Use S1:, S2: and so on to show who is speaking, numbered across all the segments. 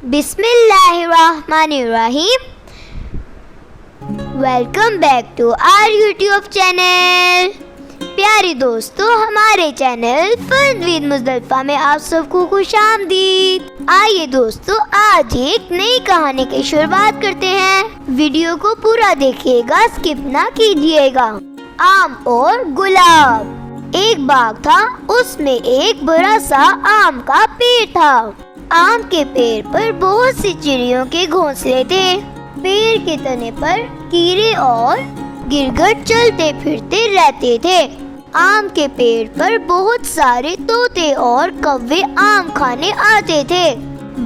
S1: बिस्मिल्लाहिर्रहमानिर्रहीम। Welcome back to our YouTube channel. प्यारे दोस्तों, हमारे चैनल फन विद मुज़द्दलिफ़ा में आप सबको खुशामदीद। आइए दोस्तों, आज एक नई कहानी की शुरुआत करते हैं। वीडियो को पूरा देखिएगा, स्किप ना कीजिएगा। आम और गुलाब। एक बाग था, उसमें एक बड़ा सा आम का पेड़ था। आम के पेड़ पर बहुत सी चिड़ियों के घोंसले थे। पेड़ के तने पर कीड़े और गिरगिट चलते फिरते रहते थे। आम के पेड़ पर बहुत सारे तोते और कौवे आम खाने आते थे।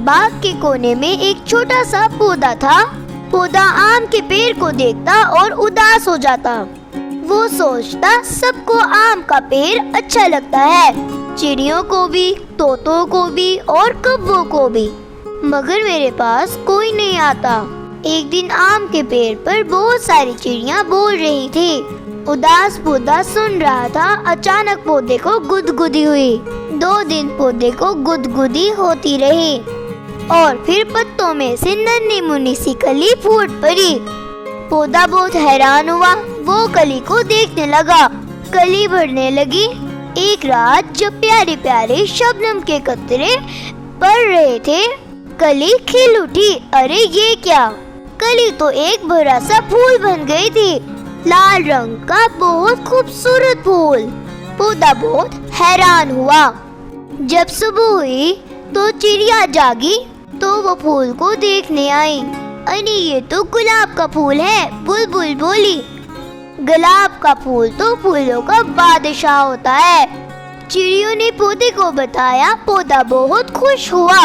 S1: बाग के कोने में एक छोटा सा पौधा था। पौधा आम के पेड़ को देखता और उदास हो जाता। वो सोचता, सबको आम का पेड़ अच्छा लगता है, चिड़ियों को भी, तोतों को भी और कौवों को भी, मगर मेरे पास कोई नहीं आता। एक दिन आम के पेड़ पर बहुत सारी चिड़ियाँ बोल रही थी। उदास पौधा सुन रहा था। अचानक पौधे को गुदगुदी हुई। 2 दिन पौधे को गुदगुदी होती रही और फिर पत्तों में से नन्ही मुन्नी सी कली फूट पड़ी। पौधा बहुत हैरान हुआ। वो कली को देखने लगा। कली बढ़ने लगी। एक रात जब प्यारे प्यारे शबनम के कतरे पड़ रहे थे, कली खिल उठी। अरे ये क्या! कली तो एक बड़ा सा फूल बन गई थी, लाल रंग का बहुत खूबसूरत फूल। पौधा बहुत हैरान हुआ। जब सुबह हुई तो चिड़िया जागी तो वो फूल को देखने आई। अरे ये तो गुलाब का फूल है, बुलबुल बोली। गुलाब का फूल तो फूलों का बादशाह होता है। चिड़ियों ने पौधे को बताया। पौधा बहुत खुश हुआ।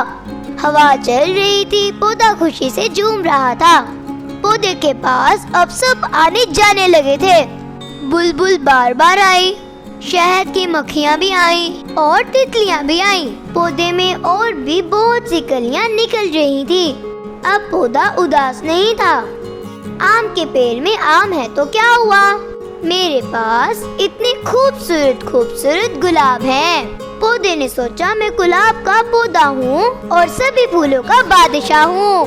S1: हवा चल रही थी। पौधा खुशी से झूम रहा था। पौधे के पास अब सब आने जाने लगे थे। बुलबुल बार बार आई, शहद की मक्खियाँ भी आईं और तितलियाँ भी आईं। पौधे में और भी बहुत सी कलियाँ निकल रही थी। अब पौधा उदास नहीं था। आम के पेड़ में आम है तो क्या हुआ, मेरे पास इतने खूबसूरत खूबसूरत गुलाब हैं। पौधे ने सोचा, मैं गुलाब का पौधा हूँ और सभी फूलों का बादशाह हूँ।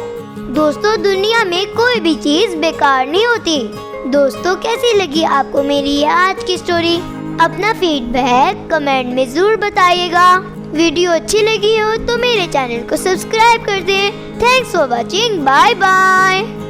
S1: दोस्तों, दुनिया में कोई भी चीज बेकार नहीं होती। दोस्तों, कैसी लगी आपको मेरी ये आज की स्टोरी? अपना फीडबैक कमेंट में जरूर बताइएगा। वीडियो अच्छी लगी हो तो मेरे चैनल को सब्सक्राइब कर दें। Thanks for watching. Bye bye.